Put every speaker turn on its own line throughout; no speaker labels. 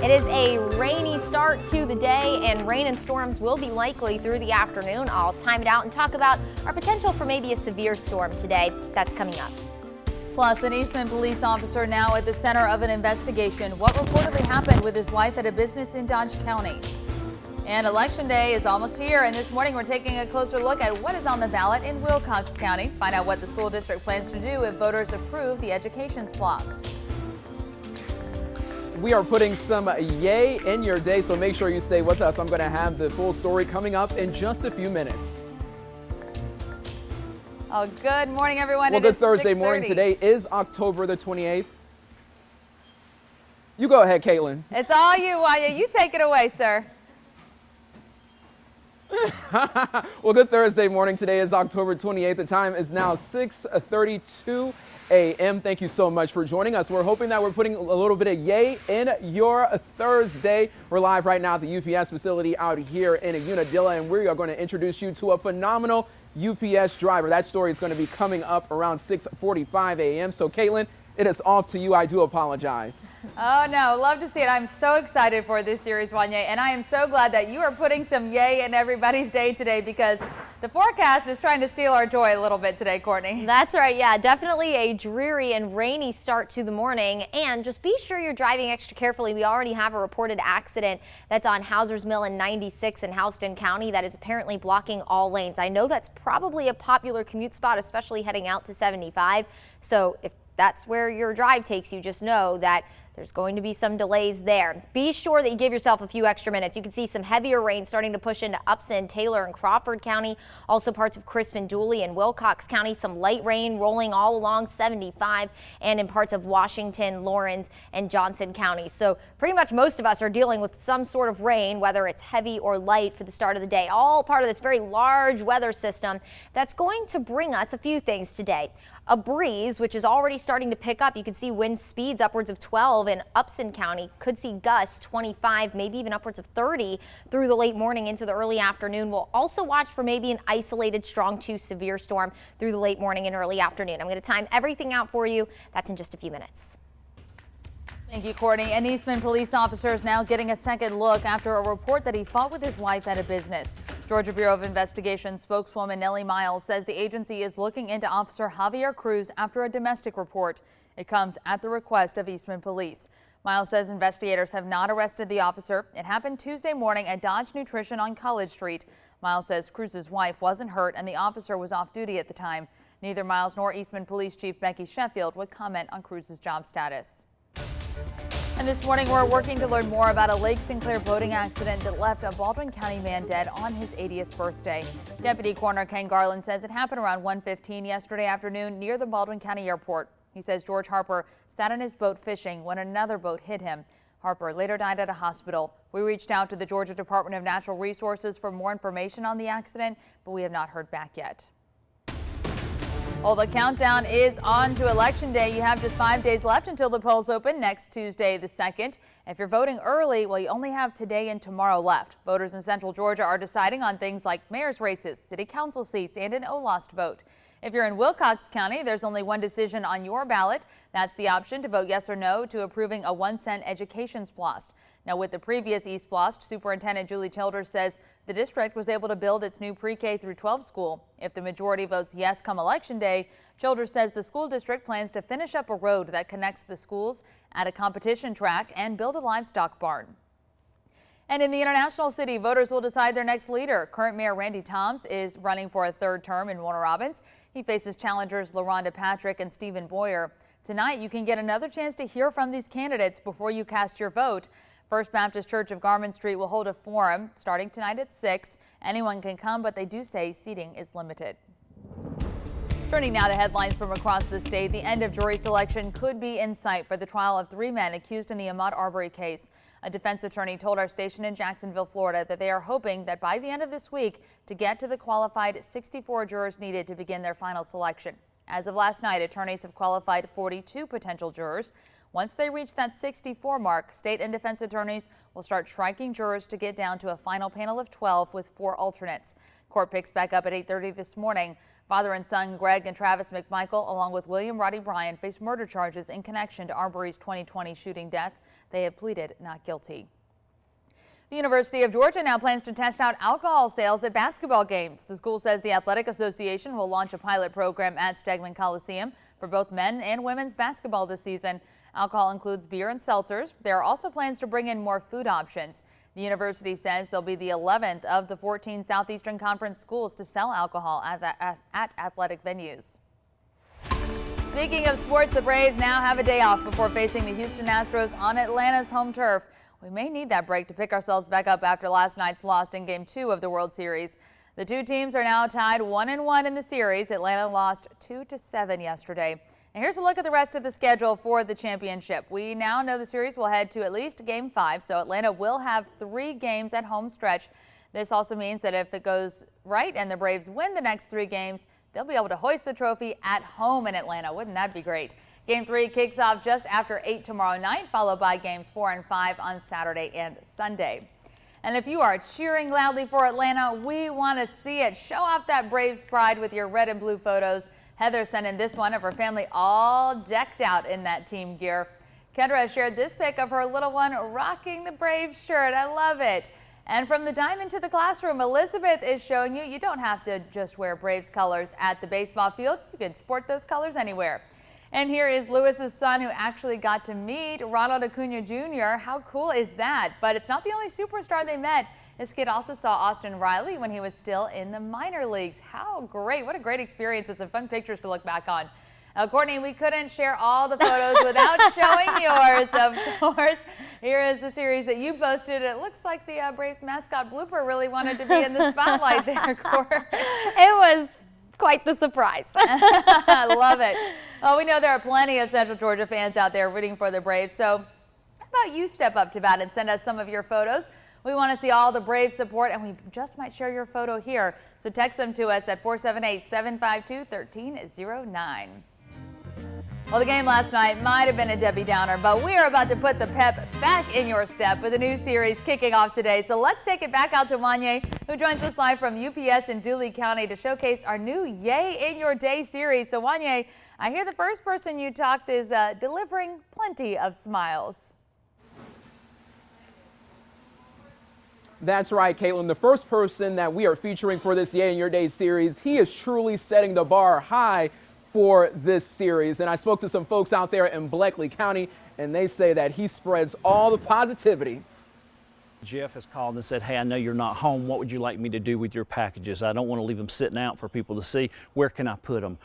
It is a rainy start to the day, and rain and storms will be likely through the afternoon. I'll time it out and talk about our potential for maybe a severe storm today. That's coming up.
Plus, an Eastman police officer now at the center of an investigation. What reportedly happened with his wife at a business in Dodge County. And Election Day is almost here, and this morning we're taking a closer look at what is on the ballot in Wilcox County. Find out what the school district plans to do if voters approve the education OLOST.
We are putting some yay in your day, so make sure you stay with us. I'm going to have the full story coming up in just a few minutes.
Oh, good morning, everyone.
Well, good Thursday morning. Today is October the 28th. You go ahead, Caitlin.
It's all you, Wanya. You take it away, sir.
Well, good Thursday morning. Today is October 28th. The time is now 6:32 a.m. Thank you so much for joining us. We're hoping that we're putting a little bit of yay in your Thursday. We're live right now at the UPS facility out here in Unadilla, and we are going to introduce you to a phenomenal UPS driver. That story is going to be coming up around 6:45 a.m. So, Caitlin, it is off to you. I do apologize.
Oh, no. Love to see it. I'm so excited for this series, Wanya, and I am so glad that you are putting some yay in everybody's day today because the forecast is trying to steal our joy a little bit today, Courtney.
That's right. Yeah, definitely a dreary and rainy start to the morning. And just be sure you're driving extra carefully. We already have a reported accident that's on Hauser's Mill and 96 in Houston County that is apparently blocking all lanes. I know that's probably a popular commute spot, especially heading out to 75. So if that's where your drive takes you, just know that there's going to be some delays there. Be sure that you give yourself a few extra minutes. You can see some heavier rain starting to push into Upson, Taylor, and Crawford County. Also parts of Crispin, Dooley, and Wilcox County. Some light rain rolling all along 75 and in parts of Washington, Lawrence, and Johnson County. So pretty much most of us are dealing with some sort of rain, whether it's heavy or light for the start of the day. All part of this very large weather system that's going to bring us a few things today. A breeze, which is already starting to pick up. You can see wind speeds upwards of 12 in Upson County. Could see gusts 25, maybe even upwards of 30 through the late morning into the early afternoon. We'll also watch for maybe an isolated strong to severe storm through the late morning and early afternoon. I'm going to time everything out for you. That's in just a few minutes.
Thank you, Courtney. An Eastman police officer is now getting a second look after a report that he fought with his wife at a business. Georgia Bureau of Investigation spokeswoman Nellie Miles says the agency is looking into Officer Javier Cruz after a domestic report. It comes at the request of Eastman Police. Miles says investigators have not arrested the officer. It happened Tuesday morning at Dodge Nutrition on College Street. Miles says Cruz's wife wasn't hurt and the officer was off duty at the time. Neither Miles nor Eastman Police Chief Becky Sheffield would comment on Cruz's job status. And this morning, we're working to learn more about a Lake Sinclair boating accident that left a Baldwin County man dead on his 80th birthday. Deputy Coroner Ken Garland says it happened around 1:15 yesterday afternoon near the Baldwin County Airport. He says George Harper sat in his boat fishing when another boat hit him. Harper later died at a hospital. We reached out to the Georgia Department of Natural Resources for more information on the accident, but we have not heard back yet. Well, the countdown is on to Election Day. You have just 5 days left until the polls open next Tuesday, the 2nd. If you're voting early, well, you only have today and tomorrow left. Voters in Central Georgia are deciding on things like mayor's races, city council seats, and an OLOST vote. If you're in Wilcox County, there's only one decision on your ballot. That's the option to vote yes or no to approving a 1-cent education OLOST. Now, with the previous OLOST, Superintendent Julie Childers says the district was able to build its new pre-K through 12 school. If the majority votes yes come Election Day, Childers says the school district plans to finish up a road that connects the schools, add a competition track, and build a livestock barn. And in the International City, voters will decide their next leader. Current Mayor Randy Toms is running for a third term in Warner Robins. He faces challengers LaRonda Patrick and Stephen Boyer. Tonight, you can get another chance to hear from these candidates before you cast your vote. First Baptist Church of Garment Street will hold a forum starting tonight at 6. Anyone can come, but they do say seating is limited. Turning now to headlines from across the state, the end of jury selection could be in sight for the trial of 3 men accused in the Ahmaud Arbery case. A defense attorney told our station in Jacksonville, Florida, that they are hoping that by the end of this week to get to the qualified 64 jurors needed to begin their final selection. As of last night, attorneys have qualified 42 potential jurors. Once they reach that 64 mark, state and defense attorneys will start striking jurors to get down to a final panel of 12 with 4 alternates. Court picks back up at 8:30 this morning. Father and son Greg and Travis McMichael, along with William Roddy Bryan, face murder charges in connection to Arbery's 2020 shooting death. They have pleaded not guilty. The University of Georgia now plans to test out alcohol sales at basketball games. The school says the Athletic Association will launch a pilot program at Stegman Coliseum for both men and women's basketball this season. Alcohol includes beer and seltzers. There are also plans to bring in more food options. The university says they'll be the 11th of the 14 Southeastern Conference schools to sell alcohol at athletic venues. Speaking of sports, the Braves now have a day off before facing the Houston Astros on Atlanta's home turf. We may need that break to pick ourselves back up after last night's loss in Game 2 of the World Series. The two teams are now tied 1-1 in the series. Atlanta lost 2-7 yesterday. And here's a look at the rest of the schedule for the championship. We now know the series will head to at least Game 5, so Atlanta will have 3 games at home stretch. This also means that if it goes right and the Braves win the next 3 games, they'll be able to hoist the trophy at home in Atlanta. Wouldn't that be great? Game 3 kicks off just after 8 tomorrow night, followed by games 4 and 5 on Saturday and Sunday. And if you are cheering loudly for Atlanta, we want to see it. Show off that Braves pride with your red and blue photos. Heather sent in this one of her family all decked out in that team gear. Kendra shared this pic of her little one rocking the Braves shirt. I love it. And from the diamond to the classroom, Elizabeth is showing you don't have to just wear Braves colors at the baseball field. You can sport those colors anywhere. And here is Lewis's son, who actually got to meet Ronald Acuna Jr. How cool is that? But it's not the only superstar they met. This kid also saw Austin Riley when he was still in the minor leagues. How great. What a great experience. It's some fun pictures to look back on. Courtney, we couldn't share all the photos without showing yours, of course. Here is the series that you posted. It looks like the Braves mascot Blooper really wanted to be in the spotlight there, Court.
It was quite the surprise.
I love it. Well, we know there are plenty of Central Georgia fans out there rooting for the Braves. So how about you step up to bat and send us some of your photos? We want to see all the Braves support, and we just might share your photo here. So text them to us at 478-752-1309. Well, the game last night might have been a Debbie Downer, but we are about to put the pep back in your step with a new series kicking off today. So let's take it back out to Wanye, who joins us live from UPS in Dooley County to showcase our new Yay in Your Day series. So Wanye, I hear the first person you talked is delivering plenty of smiles.
That's right, Caitlin. The first person that we are featuring for this Yay in Your Day series, he is truly setting the bar high for this series. And I spoke to some folks out there in Bleckley County, and they say that he spreads all the positivity.
Jeff has called and said, hey, I know you're not home. What would you like me to do with your packages? I don't want to leave them sitting out for people to see. Where can I put them?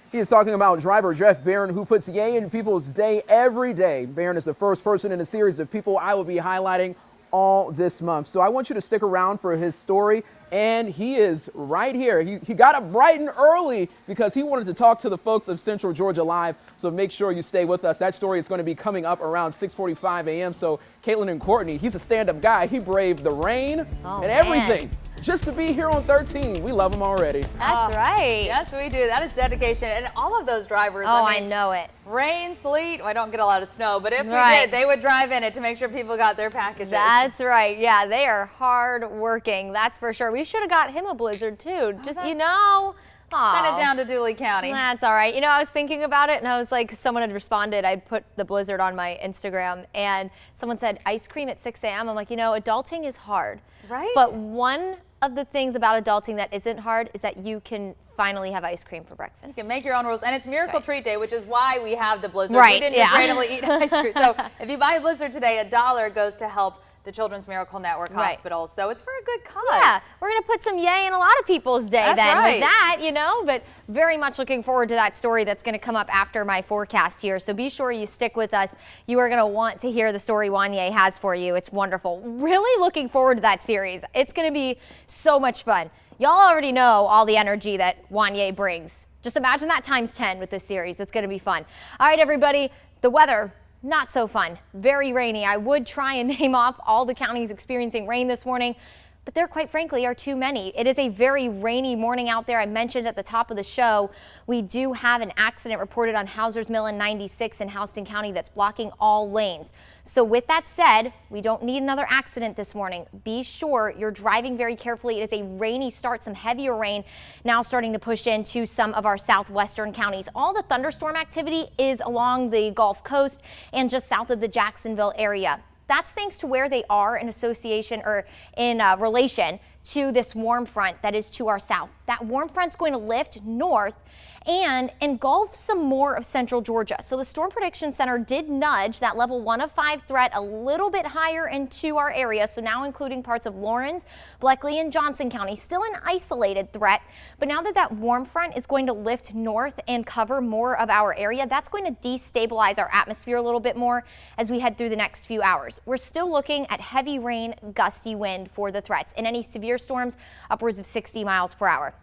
He is talking about driver Jeff Barron, who puts Yay in people's day every day. Barron is the first person in a series of people I will be highlighting all this month. So I want you to stick around for his story. And he is right here. He got up bright and early because he wanted to talk to the folks of Central Georgia Live. So make sure you stay with us. That story is going to be coming up around 6:45 a.m. So Caitlin and Courtney, he's a stand-up guy. He braved the rain and everything just to be here on 13. We love him already.
That's right.
Yes, we do. That is dedication. And all of those drivers.
Oh, I know it.
Rain, sleet. Well, I don't get a lot of snow, but if we did, they would drive in it to make sure people got their packages.
That's right. Yeah, they are hard working. That's for sure. We should have got him a blizzard too. Just, you know.
Send it down to Dooley County.
That's all right. You know, I was thinking about it and I was like, someone had responded. I'd put the blizzard on my Instagram and someone said ice cream at 6 a.m. I'm like, you know, adulting is hard.
Right.
But one of the things about adulting that isn't hard is that you can finally have ice cream for breakfast.
You can make your own rules. And it's Miracle Treat Day, which is why we have the blizzard.
Right.
We didn't just randomly eat ice cream. So if you buy a blizzard today, $1 goes to help the Children's Miracle Network hospitals. So it's for a good cause.
Yeah, we're going to put some yay in a lot of people's day with that, you know, but very much looking forward to that story that's going to come up after my forecast here. So be sure you stick with us. You are going to want to hear the story Wanye has for you. It's wonderful. Really looking forward to that series. It's going to be so much fun. Y'all already know all the energy that Wanye brings. Just imagine that times 10 with this series. It's going to be fun. All right, everybody, the weather. Not so fun. Very rainy. I would try and name off all the counties experiencing rain this morning, but there quite frankly are too many. It is a very rainy morning out there. I mentioned at the top of the show, we do have an accident reported on Hauser's Mill and 96 in Houston County that's blocking all lanes. So with that said, we don't need another accident this morning. Be sure you're driving very carefully. It is a rainy start, some heavier rain now starting to push into some of our southwestern counties. All the thunderstorm activity is along the Gulf Coast and just south of the Jacksonville area. That's thanks to where they are in association or in relation to this warm front that is to our south. That warm front's going to lift north and engulf some more of central Georgia. So the Storm Prediction Center did nudge that level 1 of 5 threat a little bit higher into our area. So now including parts of Lawrence, Bleckley, and Johnson County. Still an isolated threat, but now that that warm front is going to lift north and cover more of our area, that's going to destabilize our atmosphere a little bit more as we head through the next few hours. We're still looking at heavy rain, gusty wind for the threats, and any severe storms upwards of 60 miles per hour.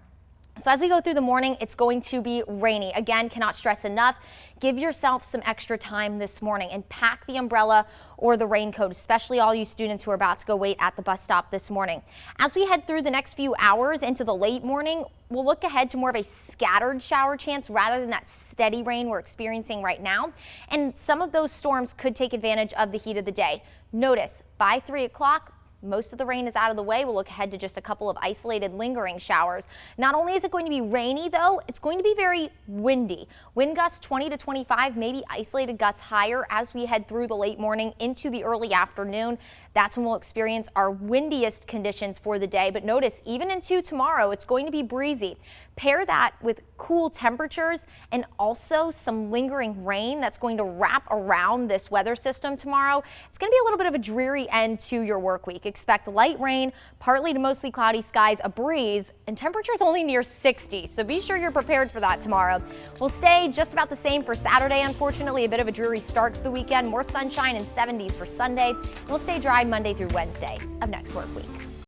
So as we go through the morning, it's going to be rainy. Again, cannot stress enough. Give yourself some extra time this morning and pack the umbrella or the raincoat, especially all you students who are about to go wait at the bus stop this morning. As we head through the next few hours into the late morning, we'll look ahead to more of a scattered shower chance rather than that steady rain we're experiencing right now. And some of those storms could take advantage of the heat of the day. Notice by 3 o'clock, most of the rain is out of the way. We'll look ahead to just a couple of isolated lingering showers. Not only is it going to be rainy though, it's going to be very windy. Wind gusts 20 to 25, maybe isolated gusts higher as we head through the late morning into the early afternoon. That's when we'll experience our windiest conditions for the day. But notice even into tomorrow, it's going to be breezy. Pair that with cool temperatures and also some lingering rain that's going to wrap around this weather system tomorrow. It's going to be a little bit of a dreary end to your work week. Expect light rain, partly to mostly cloudy skies, a breeze, and temperatures only near 60. So be sure you're prepared for that tomorrow. We'll stay just about the same for Saturday. Unfortunately, a bit of a dreary start to the weekend. More sunshine and 70s for Sunday. We'll stay dry Monday through Wednesday of next work week.